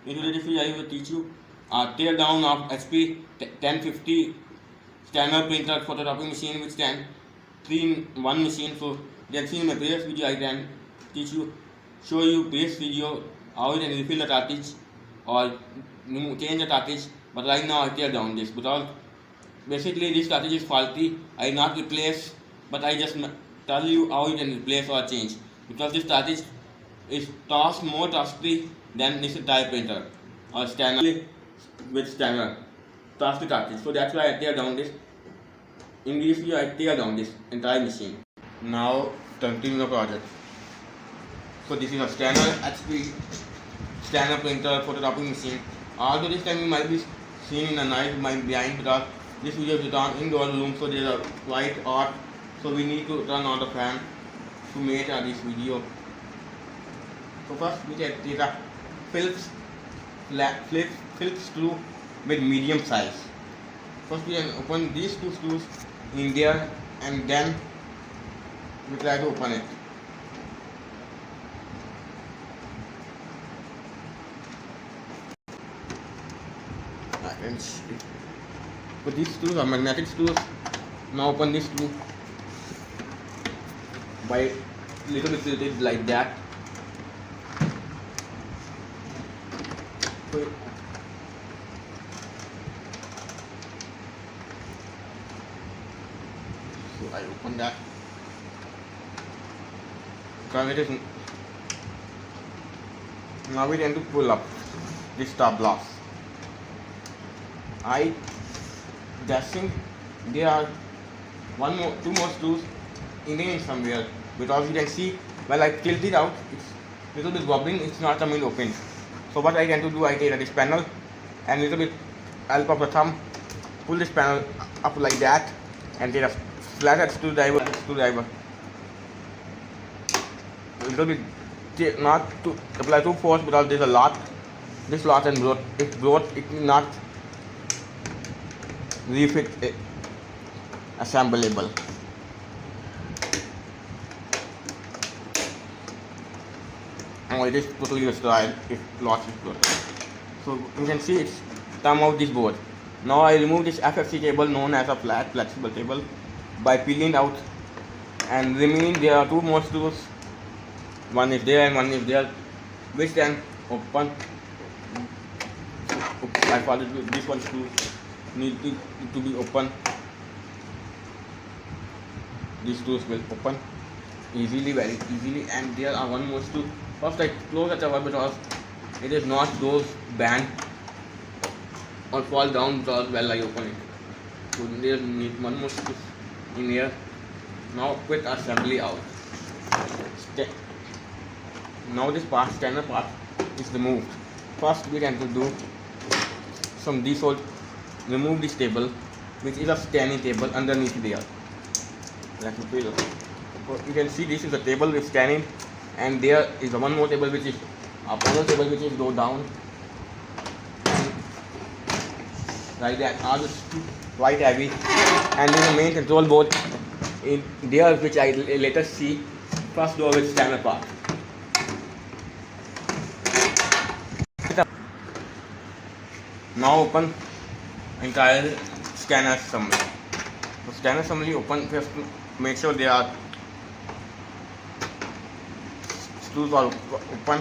In today's video, I will teach you a tear down of HP 1050 scanner printer photocopy machine which can three in one machine. So, you can see in my previous video, I can show you previous video how you can refill the cartridge or change the cartridge. But right now, I tear down this because basically this cartridge is faulty. I not replace, but I just tell you how you can replace or change because this cartridge is more costly than this entire printer or scanner with scanner cost the cartridge. So that's why I tear down this. In this video, I tear down this entire machine. Now continue the project. So this is a scanner HP scanner printer photocopying machine. Although this time you might be seen in the night behind because this video is done indoor room, so there is a white hot, so we need to turn on the fan to make this video. So first we take a Phillips screw with medium size. First we can open these two screws in there and then we try to open it. But these screws are magnetic screws. Now open this screw by little bit tilted like that. So I open that because it is now we tend to pull up this top block. I guessing there are two more screws in somewhere because you can see while I tilt it out, it's little bit wobbling, it's not coming open. So what I tend to do, I take this panel and little bit help of the thumb, pull this panel up like that and take a flathead screwdriver. Little bit not to apply too force because there's a lot. This lot and broad, if broad, it will not refit assemblable. And it is totally destroyed if lot is broad. So you can see it's come out this board. Now I remove this FFC cable known as a flat flexible cable by peeling out, and remaining there are two more screws. One is there and one is there, which then open. I followed this one screw need to be open. These screws will open easily, very easily, and there are one more screw. First I close the cover because it is not those bend or fall down because while I open it. So there need one more screw in here. Now quick assembly out. Now this part, scanner part, is removed. First we have to do some default. Remove this table, which is a scanning table underneath there. You can see this is a table with scanning, and there is one more table which is a panel table which is go down. Like that, all this quite heavy, and there is a main control board in there which I later see. First go with scanner part. Now open entire scanner assembly. So scanner assembly open, first make sure they are screws are open.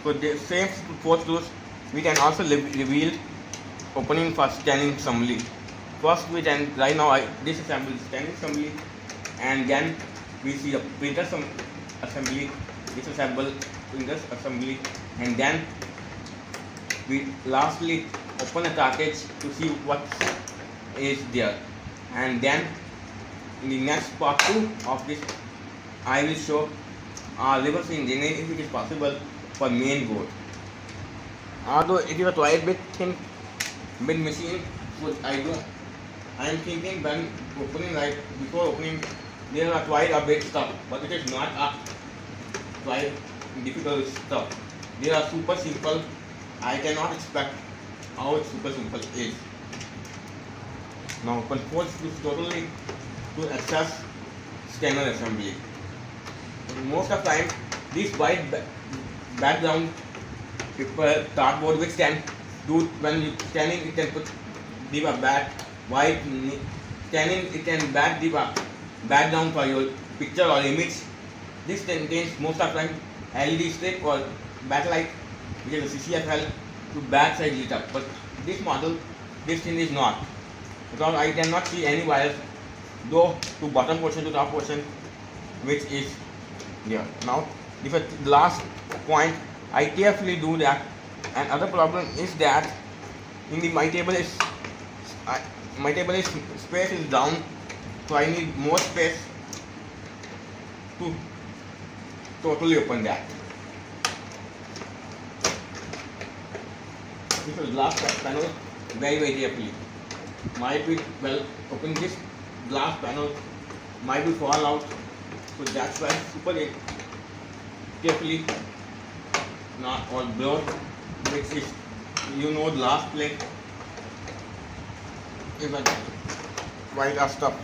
So the same four screws we can also reveal opening for scanning assembly. First we can right now this assembly scanning assembly, and then we see a printer assembly, disassemble printer assembly, and then we lastly open a cartridge to see what is there, and then in the next part 2 of this I will show reverse engineering if it is possible for main board. Although it is a quite bit thin mid machine, so I am thinking when opening, like before opening, there are quite a bit stuff, but it is not a quite difficult stuff. They are super simple. I cannot expect how super simple is. Now open force is totally to access scanner assembly. Most of the time, this white background paper cardboard which can do when you scanning it can put the back white scanning it can back the background for your picture or image. This contains most of the time LED strip or backlight which is a CCFL to backside lit up, but this model this thing is not, because I cannot see any wires go to bottom portion to top portion which is there. Now the last point I carefully do that, and other problem is that in the my table is space is down, so I need more space to totally open that. This is glass panel very carefully. Might be well open this glass panel might be fall out, so that's why super carefully not all blown, which is glass plate is a white stuff.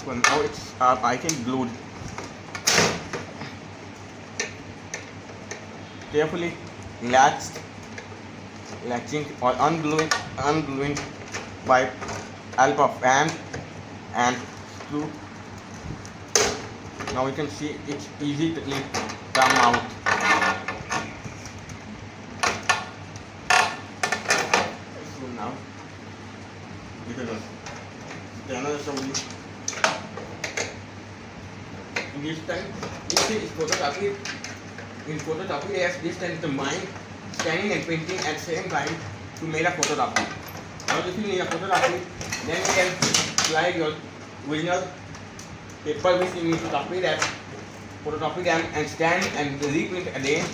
So now it's I think glued. Carefully latching or ungluing by help of fan and screw. Now you can see it's easy to come out. So now this is the another assembly. In this time, this is photocopy. In photocopy, yes, this time combine scanning and printing at the same time to make a photocopy. Now if you need a photocopy, then you can slide your original paper which you need to copy that, photocopy them and scan and reprint again.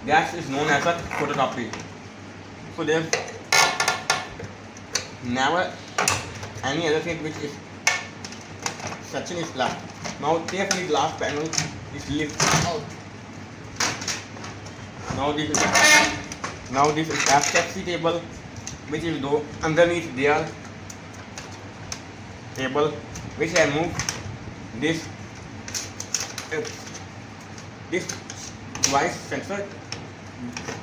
That is known as a photocopy. So there's never any other thing which is section is left. Now carefully glass panel is lifted out. Now this is FTC table which is underneath their table, which I move this device sensor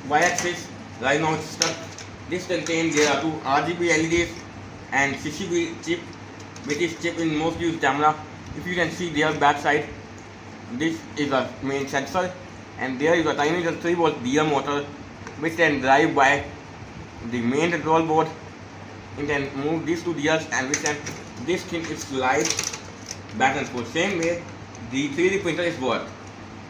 y-axis right now it's stuck. This contains there are two RGB LEDs and CCB chip, which is chip in most used camera. If you can see their back side, this is a main sensor, and there is a tiny 3-volt DR motor which can drive by the main control board. You can move these two gears and this thing is slide back and forth. Same way the 3D printer is work.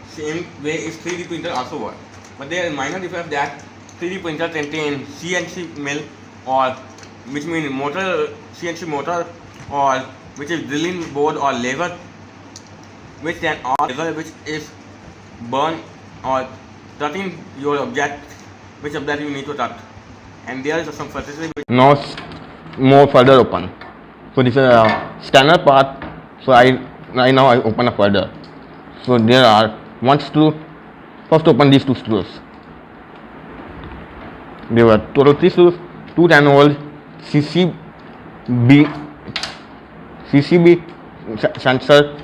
Same way is 3D printer also work. But there is minor difference that 3D printer contains CNC mill, or which means motor, CNC motor, or which is drilling board or laser, which can which is burn or touching your object, which object you need to touch. And there is some facility now more further open. So this is a scanner part. So I now open a further. So there are one screw. First open these two screws. There were total 3 screws, 2 10-volt CCB sensor,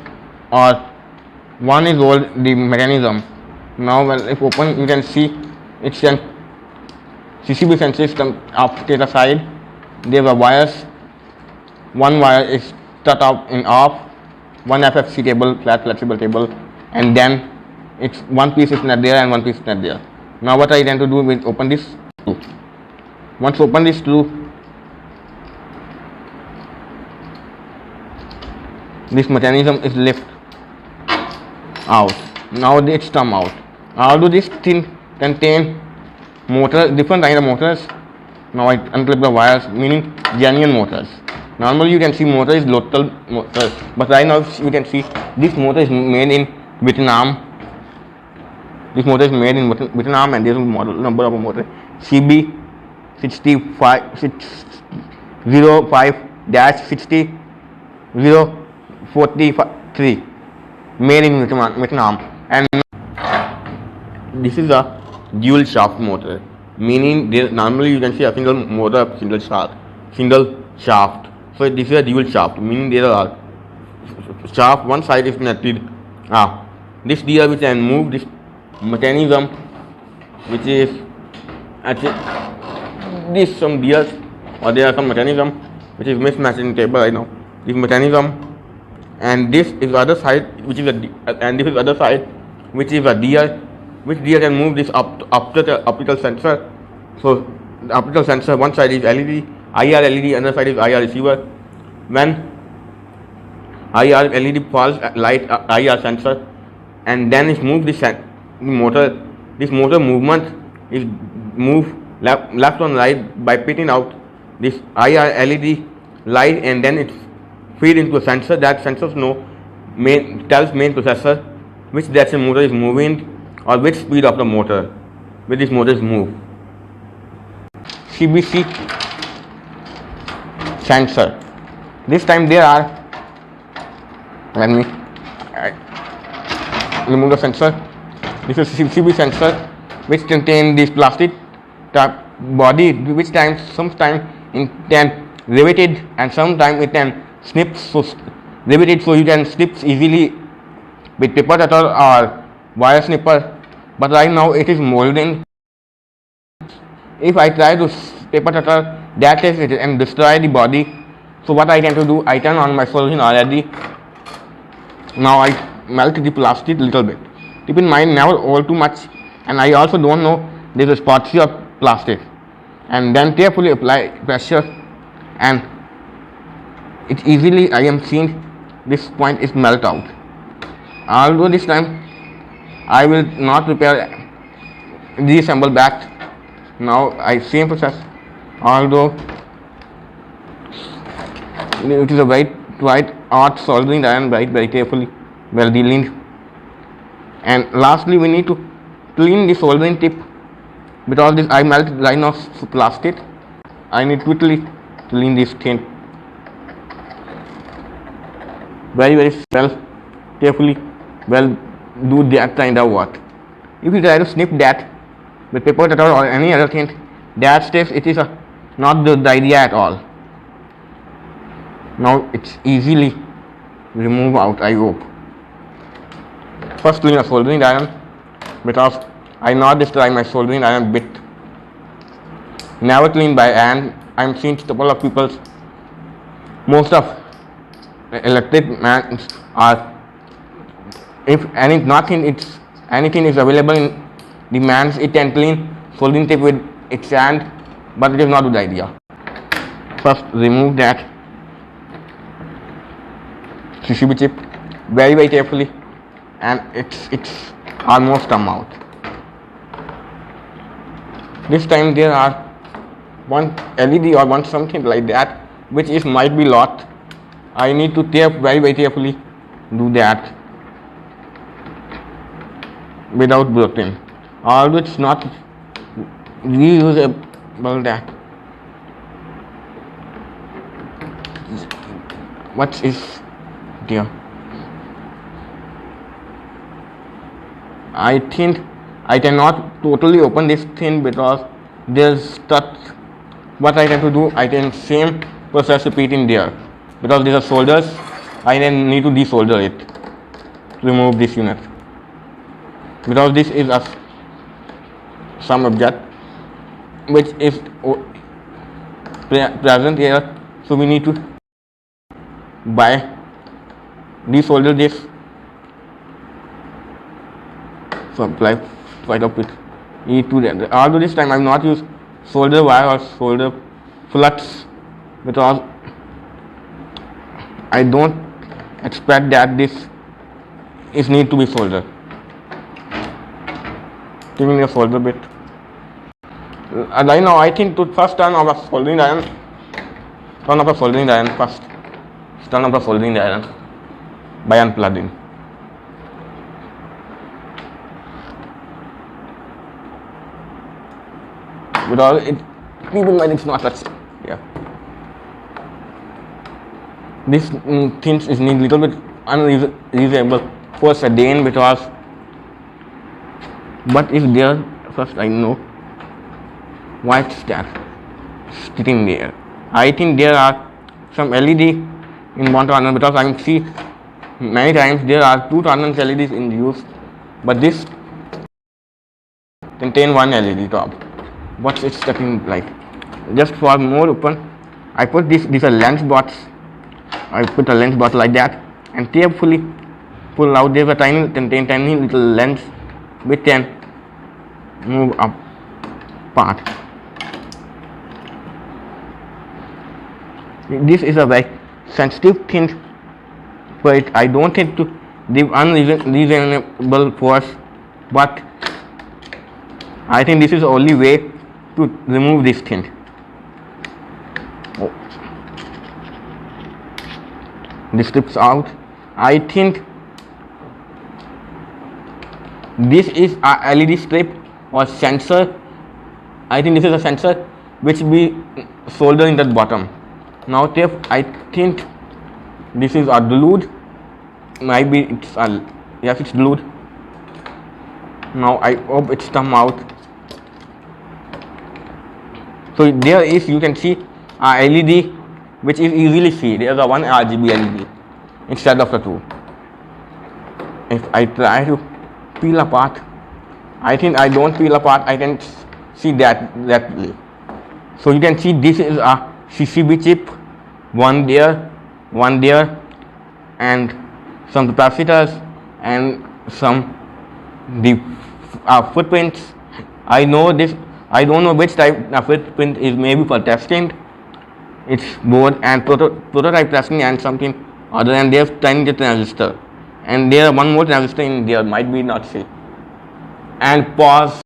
or one is old the mechanism. Now when if open you can see it's an CCB sensor system up to the side. There were wires. One wire is cut out in off, one FFC table, flat flexible table, and then it's one piece is not there and one piece is not there. Now what I tend to do is open this screw. Once open this screw, this mechanism is lift out. Now it's come out. Although this thing contain motor, different kind of motors. Now I unclip the wires, meaning genuine motors. Normally you can see motor is local motor, but right now you can see this motor is made in Vietnam. This motor is made in Vietnam, and there is a model number of a motor CB605-60-043, made in Vietnam. And this is a dual shaft motor, meaning there normally you can see a single motor, single shaft. So this is a dual shaft, meaning there are shaft, one side is connected. This gear which can move this mechanism which is actually this some gears, or there are some mechanism which is mismatched in the table right now. This mechanism, and this is the other side which is and this is the other side which is a gear, which gear can move this up to the optical sensor. So the optical sensor, one side is LED, IR LED, another side is IR receiver. When IR LED falls light IR sensor, and then it's moved this motor. This motor movement is moved left and right by pitting out this IR LED light, and then it feed into a sensor. That sensors tells main processor which direction motor is moving or which speed of the motor which this motor is moved. CBC sensor. This time there are, let me remove the sensor. This is CBC sensor which contain this plastic body, which sometimes it can riveted and sometimes it can snip, so riveted so you can snip easily with paper cutter or wire snipper, but right now it is molding. If I try to paper cutter that is it and destroy the body, so what I tend to do, I turn on my soldering already. Now I melt the plastic little bit. Keep in mind, never all too much, and I also don't know there is a spotty of plastic, and then carefully apply pressure, and it easily, I am seeing this point is melt out. Although this time I will not reassemble back. Now I same process, although it is a white art soldering iron very carefully, well dealing. And lastly, we need to clean the soldering tip, because this I melted line of plastic. I need quickly clean this thing very well, carefully, well do that kind of work. If you try to snip that with paper cutter or any other thing, that steps, it is not the idea at all. Now it's easily remove out, I hope. First clean a soldering iron, because I not destroy my soldering iron bit. Never clean by hand. I'm seeing a couple of people, most of electric man are, if anything is available in the man's, it can clean soldering tape with its hand, but it is not a good idea. First remove that CCB chip very carefully, and it's almost come out. This time there are one LED or one something like that which is might be locked. I need to tape very carefully, do that without breaking. Although it's not reusable, that what is there? I think I cannot totally open this thing because there's stuff. What I have to do, I can same process repeat in there, because these are solders. I then need to desolder it to remove this unit, because this is some object which is present here, so we need to desolder this. So apply right up with E2. Although this time I have not used solder wire or solder flux, because I don't expect that this is need to be soldered. Giving a solder bit. Right now I think to first turn off a soldering iron. Turn off a soldering iron first. Turn off the soldering iron by unplugging. Because keep in mind it's not such. Yeah. This things is need little bit unreasonable for sedan, because what is there first I know what's that sitting there. I think there are some LED in one tunnel, because I can see many times there are two tunnels LEDs in use, but this contain one LED top. What's it looking like? Just for more open, I put these are lens bots. I put a lens bot like that and carefully pull out. There's a tiny little lens which can move up part. This is a very sensitive thing, but I don't think to give unreasonable force, but I think this is the only way to remove this thing. Oh. This slips out. I think this is a LED strip or sensor. I think this is a sensor which we solder in the bottom. Now tape, I think this is a glued. Maybe it's a, yes, it's glued. Now I hope it's come out. So there is, you can see a LED which is easily see. There is a one RGB LED instead of the two. If I try to peel apart, I think I don't peel apart, I can see that way. So you can see this is a CCB chip, one there, and some capacitors and some the footprints. I know this. I don't know which type of footprint is, maybe for testing. It's board and prototype testing and something other, and there's tiny transistor, and there one more transistor in there, might be not see. And pause.